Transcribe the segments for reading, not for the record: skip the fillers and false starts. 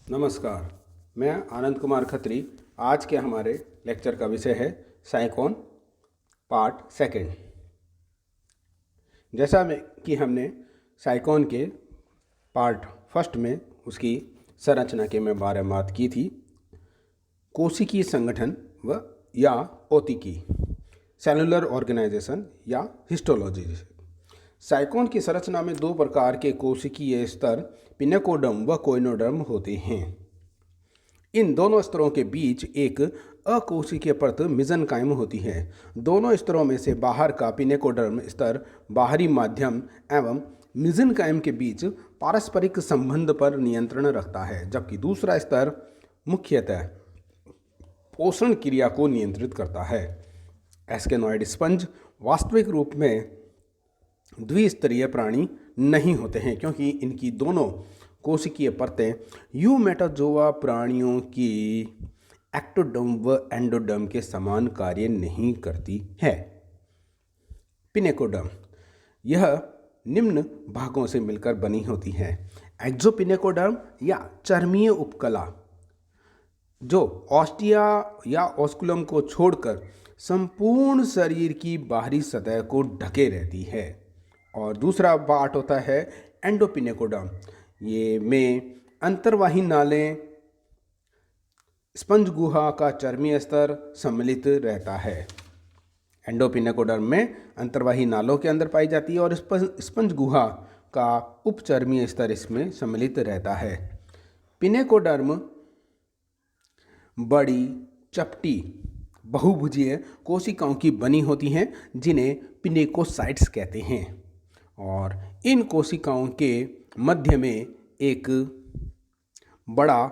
नमस्कार। मैं आनंद कुमार खत्री। आज के हमारे लेक्चर का विषय है साइकोन पार्ट सेकंड। जैसा कि हमने साइकोन के पार्ट फर्स्ट में उसकी संरचना के बारे में बात की थी, कोशिकीय संगठन व या औतिकी, सेलुलर ऑर्गेनाइजेशन या हिस्टोलॉजी। साइकोन की संरचना में दो प्रकार के कोशिकीय स्तर पिनेकोडर्म व कोइनोडर्म होते हैं। इन दोनों स्तरों के बीच एक अकोशिकीय परत मेसेनकाइम होती है। दोनों स्तरों में से बाहर का पिनेकोडर्म स्तर बाहरी माध्यम एवं मेसेनकाइम के बीच पारस्परिक संबंध पर नियंत्रण रखता है, जबकि दूसरा स्तर मुख्यतः पोषण क्रिया को नियंत्रित करता है। एस्केनॉइड स्पंज वास्तविक रूप में द्विस्तरीय प्राणी नहीं होते हैं, क्योंकि इनकी दोनों कोशिकीय परतें यूमेटाजोआ प्राणियों की एक्टोडर्म व एंडोडर्म के समान कार्य नहीं करती है। पिनेकोडर्म यह निम्न भागों से मिलकर बनी होती है। एक्सोपिनेकोडर्म या चर्मीय उपकला, जो ऑस्टिया या ऑस्कुलम को छोड़कर संपूर्ण शरीर की बाहरी सतह को ढके रहती है। और दूसरा पार्ट होता है एंडोपिनेकोडर्म। ये में अंतर्वाही नालें, स्पंज गुहा का चर्मीय स्तर सम्मिलित रहता है। एंडोपिनेकोडर्म में अंतर्वाही नालों के अंदर पाई जाती है और स्पंज गुहा का उपचर्मीय स्तर इसमें सम्मिलित रहता है। पिनेकोडर्म बड़ी चपटी बहुभुजीय कोशिकाओं की बनी होती हैं, जिन्हें पिनेकोसाइट्स कहते हैं। और इन कोशिकाओं के मध्य में एक बड़ा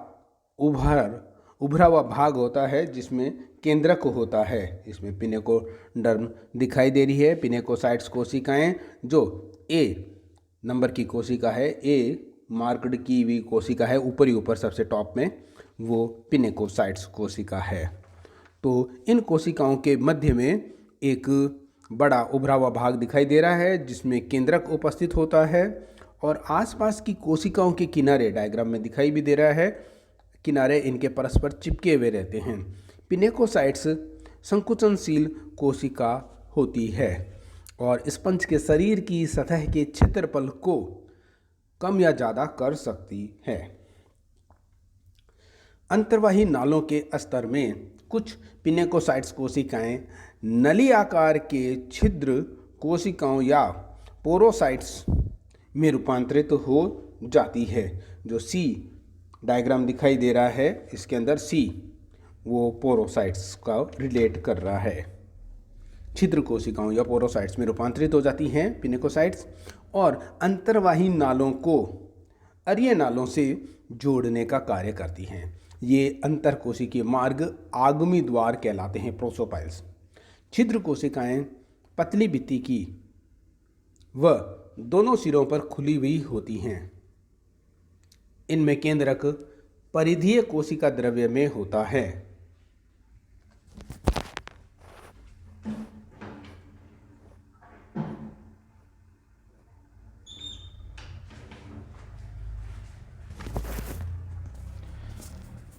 उभरा हुआ भाग होता है, जिसमें केंद्रक होता है। इसमें पिनेकोडर्म दिखाई दे रही है। पिनेकोसाइट्स कोशिकाएं, जो ए नंबर की कोशिका है, ए मार्क्ड की हुई कोशिका है, ऊपर सबसे टॉप में, वो पिनेकोसाइट्स कोशिका है। तो इन कोशिकाओं के मध्य में एक बड़ा उभरा हुआ भाग दिखाई दे रहा है, जिसमें केंद्रक उपस्थित होता है। और आसपास की कोशिकाओं के किनारे डायग्राम में दिखाई भी दे रहा है, किनारे इनके परस्पर चिपके हुए रहते हैं। पिनेकोसाइट्स संकुचनशील कोशिका होती है और स्पंज के शरीर की सतह के क्षेत्रफल को कम या ज़्यादा कर सकती है। अंतर्वाही नालों के स्तर में कुछ पिनेकोसाइट्स कोशिकाएं नली आकार के छिद्र कोशिकाओं या पोरोसाइट्स में रूपांतरित हो जाती है। जो सी डायग्राम दिखाई दे रहा है, इसके अंदर सी वो पोरोसाइट्स का रिलेट कर रहा है। छिद्र कोशिकाओं या पोरोसाइट्स में रूपांतरित हो जाती हैं पिनेकोसाइट्स और अंतर्वाही नालों को अरीय नालों से जोड़ने का कार्य करती हैं। ये अंतरकोशिकीय मार्ग आगमी द्वार कहलाते हैं, प्रोसोपाइल्स। छिद्र कोशिकाएं पतली भित्ति की व दोनों सिरों पर खुली हुई होती हैं। इनमें केंद्रक परिधीय कोशिका द्रव्य में होता है।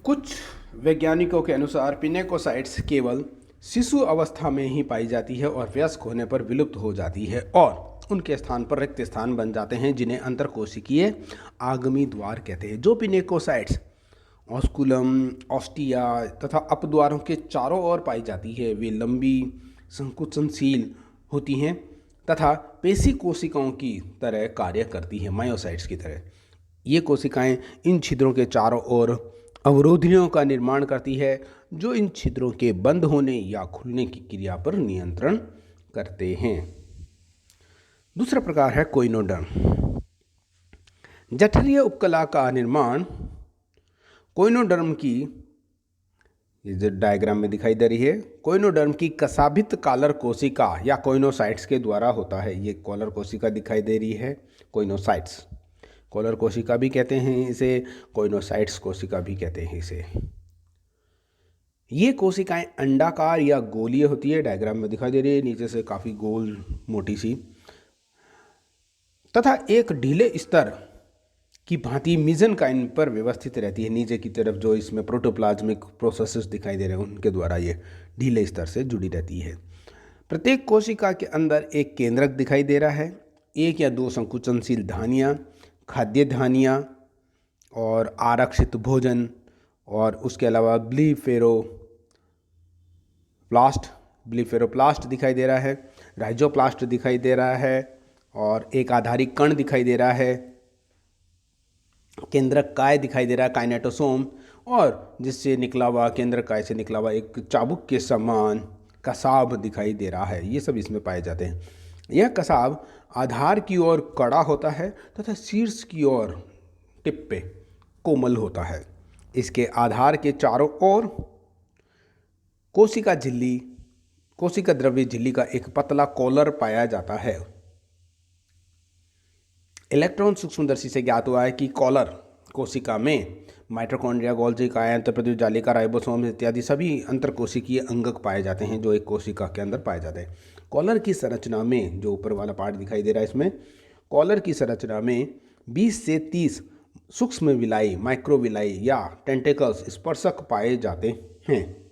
कुछ वैज्ञानिकों के अनुसार पिनेकोसाइट्स केवल शिशु अवस्था में ही पाई जाती है और वयस्क होने पर विलुप्त हो जाती है और उनके स्थान पर रिक्त स्थान बन जाते हैं, जिन्हें अंतरकोशिकीय आगमी द्वार कहते हैं। जो पिनेकोसाइट्स ऑस्कुलम, ऑस्टिया तथा अपद्वारों के चारों ओर पाई जाती है, वे लंबी संकुचनशील होती हैं तथा पेशी कोशिकाओं की तरह कार्य करती हैं, मायोसाइट्स की तरह। ये कोशिकाएं इन छिद्रों के चारों ओर अवरोधियों का निर्माण करती है, जो इन छिद्रों के बंद होने या खुलने की क्रिया पर नियंत्रण करते हैं। दूसरा प्रकार है कोइनोडर्म। जठरीय उपकला का निर्माण कोइनोडर्म की, ये जो डायग्राम में दिखाई दे रही है, कोइनोडर्म की कसाभित कॉलर कोशिका या कोइनोसाइट्स के द्वारा होता है। ये कॉलर कोशिका दिखाई दे रही है, कोइनोसाइट्स। कॉलर कोशिका भी कहते हैं इसे, कोइनोसाइट्स कोशिका भी कहते हैं इसे। ये कोशिकाएं अंडाकार या गोलीय होती है, डायग्राम में दिखाई दे रही है, नीचे से काफ़ी गोल मोटी सी, तथा एक ढीले स्तर की भांति मीजेनकाइम पर व्यवस्थित रहती है। नीचे की तरफ जो इसमें प्रोटोप्लाज्मिक प्रोसेसेस दिखाई दे रहे हैं उनके द्वारा ये ढीले स्तर से जुड़ी रहती है। प्रत्येक कोशिका के अंदर एक केंद्रक दिखाई दे रहा है, एक या दो संकुचनशील धानियाँ, खाद्य धानियाँ और आरक्षित भोजन, और उसके अलावा ब्लीफेरोप्लास्ट दिखाई दे रहा है, राइजोप्लास्ट दिखाई दे रहा है और एक आधारिक कण दिखाई दे रहा है, केंद्रक काय दिखाई दे रहा है, काइनेटोसोम, और जिससे निकला हुआ केंद्रक काय से निकला हुआ एक चाबुक के समान कसाब दिखाई दे रहा है। ये सब इसमें पाए जाते हैं। यह कसाब आधार की ओर कड़ा होता है तथा शीर्ष की ओर टिप पे कोमल होता है। इसके आधार के चारों ओर कोशिका द्रव्य झिल्ली का एक पतला कॉलर पाया जाता है। इलेक्ट्रॉन सूक्ष्मदर्शी से ज्ञात हुआ है कि कॉलर कोशिका में माइटोकॉन्ड्रिया, गोल्जी काया, अंतःप्रद्युत जालिका, राइबोसोम इत्यादि सभी अंतरकोशिकीय अंगक पाए जाते हैं जो एक कोशिका के अंदर पाए जाते हैं। कॉलर की संरचना में, जो ऊपर वाला पार्ट दिखाई दे रहा है, इसमें कॉलर की संरचना में 20 से 30 सूक्ष्म विलाई, माइक्रोविलाई या टेंटेकल्स, स्पर्शक पाए जाते हैं।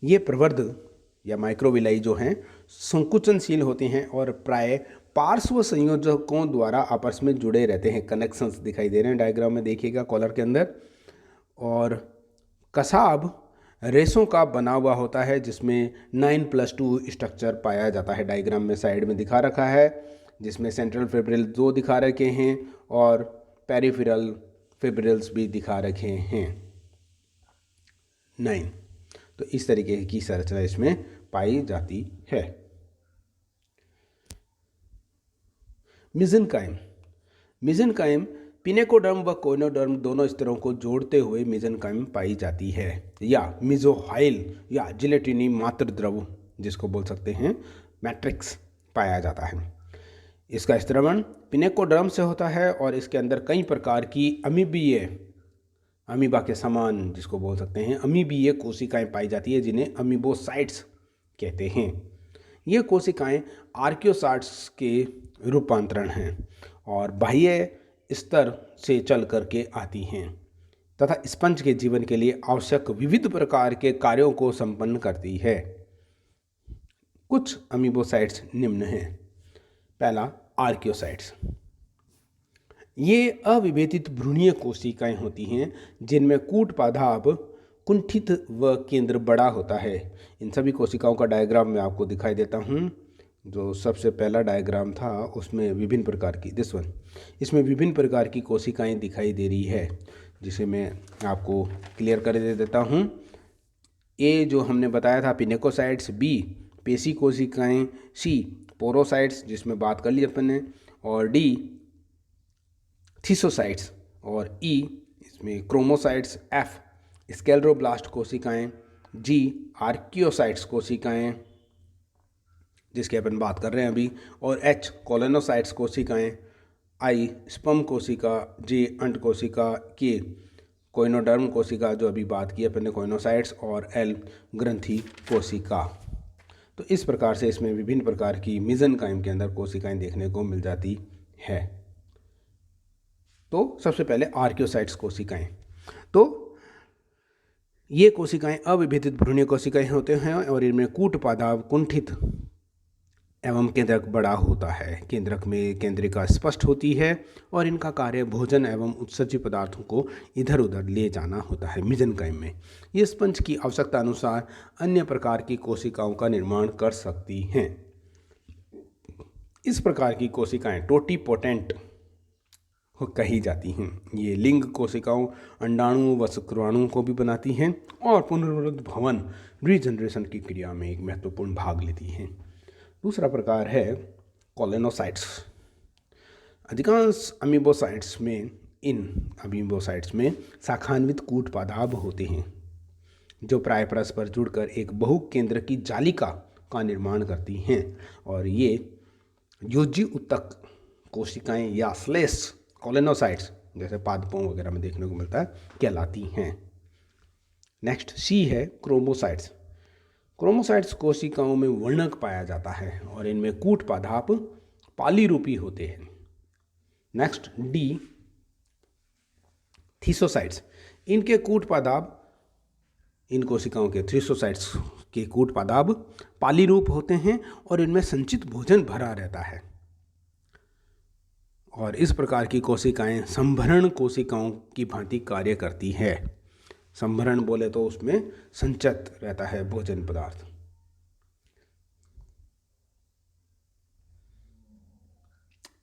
ये प्रवर्ध या माइक्रोविलाई जो हैं संकुचनशील होते हैं और प्राय पार्श्व संयोजकों द्वारा आपस में जुड़े रहते हैं। कनेक्शंस दिखाई दे रहे हैं डायग्राम में, देखिएगा कॉलर के अंदर। और कसाब रेशों का बना हुआ होता है जिसमें 9+2 स्ट्रक्चर पाया जाता है। डायग्राम में साइड में दिखा रखा है, जिसमें सेंट्रल फिब्रिल 2 दिखा रखे हैं और पेरिफेरल फिब्रिल्स भी दिखा रखे हैं 9। तो इस तरीके की संरचना इसमें पाई जाती है। मिजेनकाइम पिनेकोडर्म व कोइनोडर्म दोनों स्तरों को जोड़ते हुए मिजेनकाइम पाई जाती है, या मिजोहाइल या जिलेटिनी मात्र द्रव जिसको बोल सकते हैं मैट्रिक्स पाया जाता है। इसका स्त्रवण पिनेकोडर्म से होता है और इसके अंदर कई प्रकार की अमीबा के समान जिसको बोल सकते हैं अमीबीय कोशिकाएं पाई जाती है, जिन्हें अमीबोसाइट्स कहते हैं। ये कोशिकाएं आर्कियोसाइट्स के रूपांतरण हैं और बाह्य स्तर से चल करके आती हैं तथा स्पंज के जीवन के लिए आवश्यक विविध प्रकार के कार्यों को संपन्न करती है। कुछ अमीबोसाइट्स निम्न हैं। पहला, आर्कियोसाइट्स। ये अविभेदित भ्रूणीय कोशिकाएं होती हैं जिनमें कूट पादाप कुंठित व केंद्र बड़ा होता है। इन सभी कोशिकाओं का डायग्राम मैं आपको दिखाई देता हूँ। जो सबसे पहला डायग्राम था उसमें विभिन्न प्रकार की इसमें विभिन्न प्रकार की कोशिकाएं दिखाई दे रही है, जिसे मैं आपको क्लियर कर दे देता हूँ। ए जो हमने बताया था पिनेकोसाइट्स, बी पेशी कोशिकाएं, सी पोरोसाइट्स जिसमें बात कर ली अपन ने, और डी थिसोसाइट्स, और ई इसमें क्रोमोसाइट्स, एफ स्क्लेरोब्लास्ट कोशिकाएं, जी आर्कियोसाइट्स कोशिकाएं जिसकी अपन बात कर रहे हैं अभी, और एच कोलोनोसाइट्स कोशिकाएं, आई स्पर्म कोशिका, जे अंड कोशिका, के कोइनोडर्म कोशिका जो अभी बात की अपन ने कोइनोसाइट्स, और एल ग्रंथि कोशिका। तो इस प्रकार से इसमें विभिन्न प्रकार की मिजेनकाइम के अंदर कोशिकाएं देखने को मिल जाती है। तो सबसे पहले आर्कियोसाइट्स कोशिकाएं, तो ये कोशिकाएं अविभेदित भ्रूणीय कोशिकाएं होते हैं और इनमें कूट पादाप कुंठित एवं केंद्रक बड़ा होता है। केंद्रक में केंद्रिका स्पष्ट होती है और इनका कार्य भोजन एवं उत्सर्जित पदार्थों को इधर उधर ले जाना होता है। मिजेनकाइम में ये स्पंज की आवश्यकता अनुसार अन्य प्रकार की कोशिकाओं का निर्माण कर सकती हैं। इस प्रकार की कोशिकाएं टोटीपोटेंट कही जाती हैं। ये लिंग कोशिकाओं, अंडाणु व शुक्राणुओं को भी बनाती हैं और पुनरुद्भवन रीजनरेशन की क्रिया में एक महत्वपूर्ण भाग लेती हैं। दूसरा प्रकार है कोलोनोसाइट्स। अधिकांश अमीबोसाइट्स में शाखान्वित कूट पादाप होते हैं जो प्राय परस्पर जुड़कर एक बहुकेंद्र की जालिका का निर्माण करती हैं, और ये योजी उत्तक कोशिकाएं या स्लेश कोलोनोसाइट्स जैसे पादपों वगैरह में देखने को मिलता है कहलाती हैं। नेक्स्ट सी है क्रोमोसाइट्स। क्रोमोसाइट्स कोशिकाओं में वर्णक पाया जाता है और इनमें कूट पादाप पाली रूपी होते हैं। नेक्स्ट डी, थीसोसाइट्स। इनके कूट पादाब, इन कोशिकाओं के थ्रीसोसाइट्स के कूट पादाब पाली रूप होते हैं और इनमें संचित भोजन भरा रहता है और इस प्रकार की कोशिकाएं संभरण कोशिकाओं की भांति कार्य करती है। संभरण बोले तो उसमें संचित रहता है भोजन पदार्थ।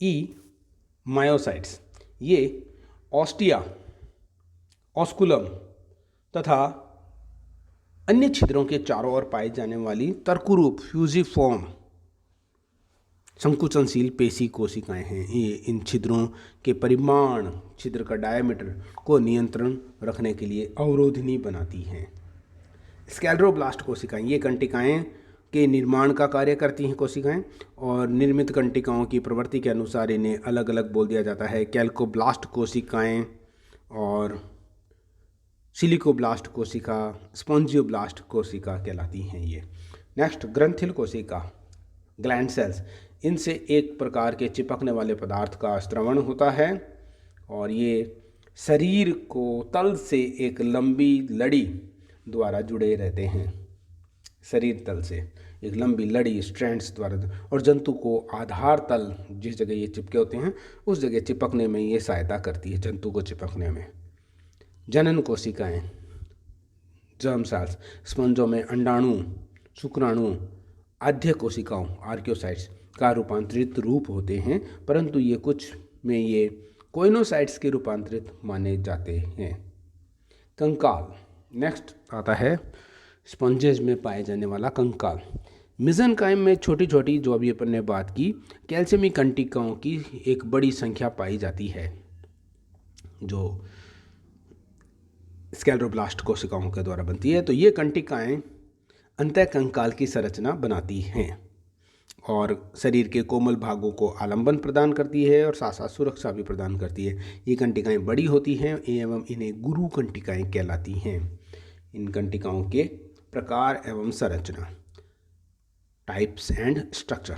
ई, मायोसाइट्स। ये ऑस्टिया, ऑस्कुलम तथा अन्य छिद्रों के चारों ओर पाई जाने वाली तर्करूप फ्यूजिफॉर्म संकुचनशील पेशी कोशिकाएं हैं। ये इन छिद्रों के परिमाण, छिद्र का डायमीटर को नियंत्रण रखने के लिए अवरोधनी बनाती हैं। स्क्लेरोब्लास्ट कोशिकाएं, ये कंटिकाएं के निर्माण का कार्य करती हैं कोशिकाएं और निर्मित कंटिकाओं की प्रवृत्ति के अनुसार इन्हें अलग अलग बोल दिया जाता है। कैल्कोब्लास्ट कोशिकाएं और सिलिकोब्लास्ट कोशिका, स्पॉन्जियोब्लास्ट कोशिका कहलाती हैं ये। नेक्स्ट, ग्रंथिल कोशिका, ग्लैंड सेल्स। इनसे एक प्रकार के चिपकने वाले पदार्थ का स्रवण होता है और ये शरीर को तल से एक लंबी लड़ी द्वारा जुड़े रहते हैं। शरीर तल से एक लंबी लड़ी, स्ट्रैंड्स द्वारा, और जंतु को आधार तल जिस जगह ये चिपके होते हैं उस जगह चिपकने में ये सहायता करती है, जंतु को चिपकने में। जनन कोशिकाएं, जर्म सेल्स। स्पंजों में अंडाणु, शुक्राणु, आद्य कोशिकाओं, आर्कियोसाइट्स का रूपांतरित रूप होते हैं, परंतु ये कुछ में ये कोइनोसाइट्स के रूपांतरित माने जाते हैं। कंकाल। नेक्स्ट आता है स्पंजेज में पाए जाने वाला कंकाल। मिजनकाइम में छोटी छोटी, जो अभी अपन ने बात की, कैल्शियमी कंटिकाओं की एक बड़ी संख्या पाई जाती है जो स्क्लेरोब्लास्ट कोशिकाओं के द्वारा बनती है। तो ये कंटिकाएं अंतः कंकाल की संरचना बनाती हैं और शरीर के कोमल भागों को आलंबन प्रदान करती है और साथ साथ सुरक्षा भी प्रदान करती है। ये कंटिकाएं बड़ी होती हैं एवं इन्हें गुरु कंटिकाएं कहलाती हैं। इन कंटिकाओं के प्रकार एवं संरचना, टाइप्स एंड स्ट्रक्चर।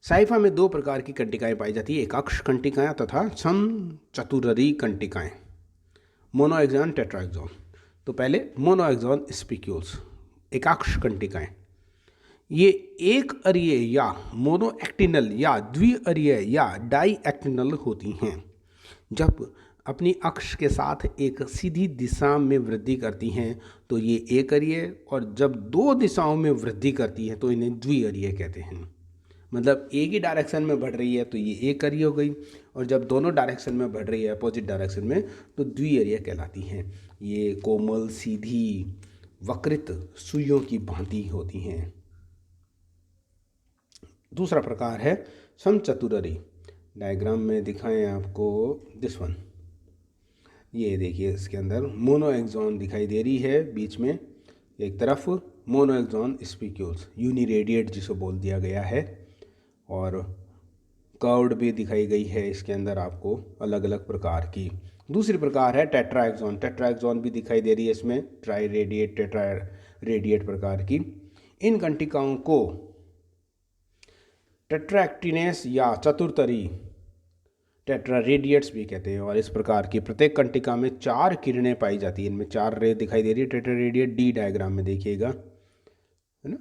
साइफा में दो प्रकार की कंटिकाएं पाई जाती है, एकाक्ष कंटिकाएं तथा समचतुररी कंटिकाएं, मोनोएक्सॉन, टेट्राएक्सॉन। तो पहले मोनोएक्सॉन स्पिक्यूल्स, एकाक्ष कंटिकाएं। ये एक अरीय या मोनोएक्टिनल या द्विअरीय या डाईएक्टिनल होती हैं। जब अपनी अक्ष के साथ एक सीधी दिशा में वृद्धि करती हैं तो ये एक अरीय, और जब दो दिशाओं में वृद्धि करती हैं तो इन्हें द्विअरीय कहते हैं। मतलब एक ही डायरेक्शन में बढ़ रही है तो ये एक अरीय हो गई, और जब दोनों डायरेक्शन में बढ़ रही है अपोजिट डायरेक्शन में तो द्विअरीय कहलाती हैं। ये कोमल, सीधी, वक्रित सुइयों की भांति होती हैं। दूसरा प्रकार है समचतुररी। डायग्राम में दिखाएं आपको दिस वन। ये देखिए, इसके अंदर मोनोएक्सॉन दिखाई दे रही है, बीच में एक तरफ मोनोएक्सॉन स्पिक्यूल्स, यूनिरेडिएट जिसे बोल दिया गया है, और कर्व्ड भी दिखाई गई है इसके अंदर आपको अलग अलग प्रकार की। दूसरी प्रकार है टेट्राएक्सॉन। टेट्राएक्सॉन भी दिखाई दे रही है इसमें, ट्राई रेडिएट, टेट्रा रेडिएट प्रकार की। इन कंटिकाओं को टेट्राएक्टिनेस या चतुर्तरी, टेट्रा रेडिएट्स भी कहते हैं। और इस प्रकार की प्रत्येक कंटिका में 4 किरणें पाई जाती हैं। इनमें 4 रे दिखाई दे रही है, टेट्रा रेडिएट। डी डायग्राम में देखिएगा, है ना,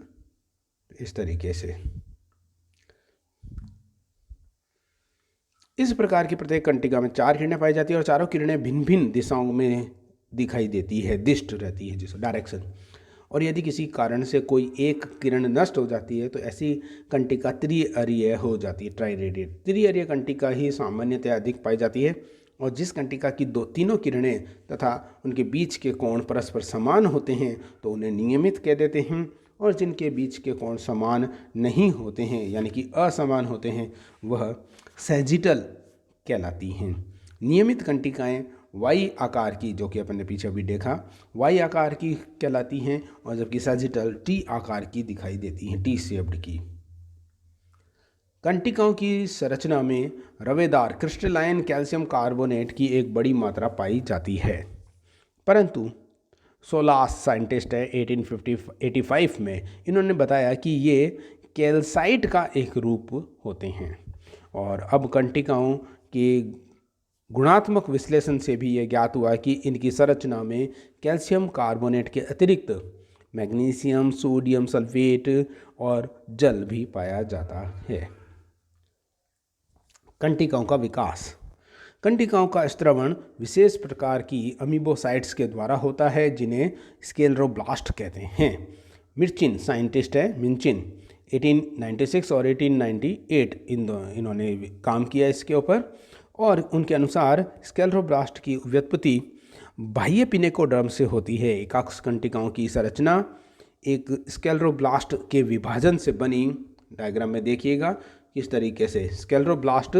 इस तरीके से। इस प्रकार की प्रत्येक कंटिका में 4 किरणें पाई जाती है और चारों किरणें भिन्न भिन्न दिशाओं में दिखाई देती है, दिष्ट रहती है जिसको डायरेक्शन। और यदि किसी कारण से कोई एक किरण नष्ट हो जाती है तो ऐसी कंटिका त्रिअरीय हो जाती है, ट्राई रेडिएट। त्रिअरीय कंटिका ही सामान्यतः अधिक पाई जाती है, और जिस कंटिका की तीनों किरणें तथा उनके बीच के कोण परस्पर समान होते हैं तो उन्हें नियमित कह देते हैं, और जिनके बीच के कोण समान नहीं होते हैं यानी कि असमान होते हैं वह सैजिटल कहलाती हैं। नियमित कंटिकाएं वाई आकार की, जो कि अपन ने पीछे भी देखा, वाई आकार की कहलाती हैं, और जबकि सैजिटल टी आकार की दिखाई देती हैं, टी शेप्ड की। कंटिकाओं की संरचना में रवेदार क्रिस्टलाइन कैल्शियम कार्बोनेट की एक बड़ी मात्रा पाई जाती है, परंतु सोलास साइंटिस्ट है 1885 में, इन्होंने बताया कि ये कैल्साइट का एक रूप होते हैं। और अब कंटिकाओं के गुणात्मक विश्लेषण से भी ये ज्ञात हुआ कि इनकी संरचना में कैल्शियम कार्बोनेट के अतिरिक्त मैग्नीशियम, सोडियम सल्फेट और जल भी पाया जाता है। कंटिकाओं का विकास। कंटिकाओं का स्त्रवण विशेष प्रकार की अमीबोसाइट्स के द्वारा होता है जिन्हें स्क्लेरोब्लास्ट कहते हैं। मिर्चिन साइंटिस्ट है, मिन्चिन 1896 और 1898 इन्होंने काम किया इसके ऊपर, और उनके अनुसार स्क्लेरोब्लास्ट की व्युत्पत्ति बाह्य पिनेकोडर्म से होती है। एकाक्ष कंटिकाओं की संरचना एक स्क्लेरोब्लास्ट के विभाजन से बनी, डायग्राम में देखिएगा किस तरीके से स्क्लेरोब्लास्ट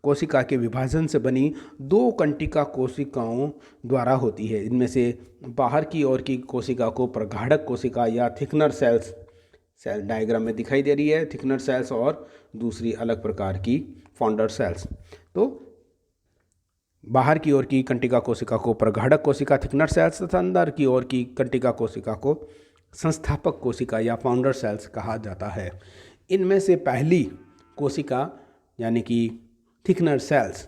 कोशिका के विभाजन से बनी दो कंटिका कोशिकाओं द्वारा होती है। इनमें से बाहर की ओर की कोशिका को प्रगाढ़क कोशिका या थिकनर सेल डायग्राम में दिखाई दे रही है, थिकनर सेल्स, और दूसरी अलग प्रकार की फाउंडर सेल्स। तो बाहर की ओर की कंटिका कोशिका को प्रगाढ़क कोशिका थिकनर सेल्स तथा अंदर की ओर की कंटिका कोशिका को संस्थापक कोशिका या फाउंडर सेल्स कहा जाता है। इनमें से पहली कोशिका यानी कि थिकनर सेल्स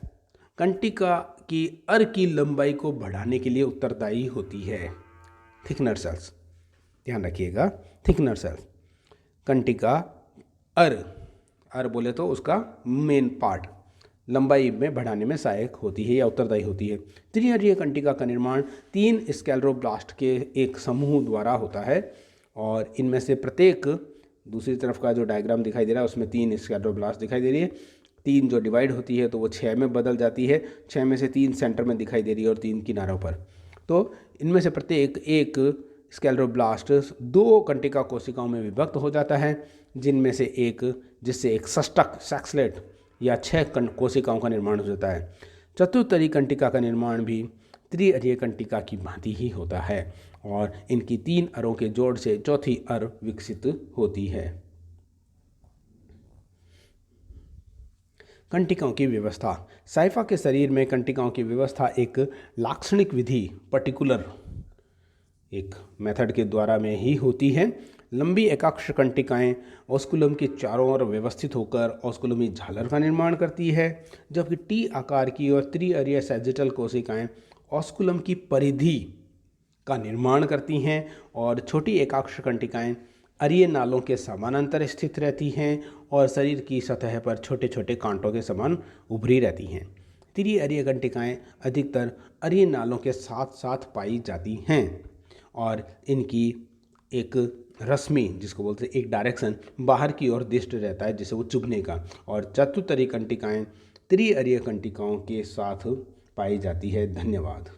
कंटिका की अर की लंबाई को बढ़ाने के लिए उत्तरदायी होती है। थिकनर सेल्स, ध्यान रखिएगा, थिकनर सेल्स कंटिका अर बोले तो उसका मेन पार्ट लंबाई में बढ़ाने में सहायक होती है या उत्तरदायी होती है। त्रिअरीय कंटिका का निर्माण 3 स्क्लेरोब्लास्ट के एक समूह द्वारा होता है और इनमें से प्रत्येक, दूसरी तरफ का जो डायग्राम दिखाई दे रहा है उसमें 3 स्क्लेरोब्लास्ट दिखाई दे रही है। 3 जो डिवाइड होती है तो वो 6 में बदल जाती है। 6 में से 3 सेंटर में दिखाई दे रही है और 3 किनारों पर। तो इनमें से प्रत्येक एक स्क्लेरोब्लास्ट 2 कंटिका कोशिकाओं में विभक्त हो जाता है, जिससे एक षष्टक सैक्सलेट या 6 कोशिकाओं का निर्माण हो जाता है। चतुर्थरी कंटिका का निर्माण भी त्रिअरीय कंटिका की भांति ही होता है और इनकी 3 अरों के जोड़ से चौथी अर विकसित होती है। कंटिकाओं की व्यवस्था। साइफा के शरीर में कंटिकाओं की व्यवस्था एक लाक्षणिक विधि, पर्टिकुलर एक मेथड के द्वारा में ही होती है। लंबी एकाक्ष कंटिकाएं ऑस्कुलम के चारों ओर व्यवस्थित होकर ऑस्कुलमी झालर का निर्माण करती है, जबकि टी आकार की और त्रिअरीय सैजिटल कोशिकाएं ऑस्कुलम की परिधि का निर्माण करती हैं और छोटी एकाक्ष कंटिकाएं अरीय नालों के समानांतर स्थित रहती हैं और शरीर की सतह पर छोटे छोटे कांटों के समान उभरी रहती हैं। त्रिअरीय कंटिकाएं अधिकतर अरीय नालों के साथ साथ पाई जाती हैं और इनकी एक रश्मि, जिसको बोलते हैं एक डायरेक्शन, बाहर की ओर दिष्ट रहता है जिसे वो चुभने का। और चतुर्थरी कंटिकाएं त्रिअरीय कंटिकाओं के साथ पाई जाती है। धन्यवाद।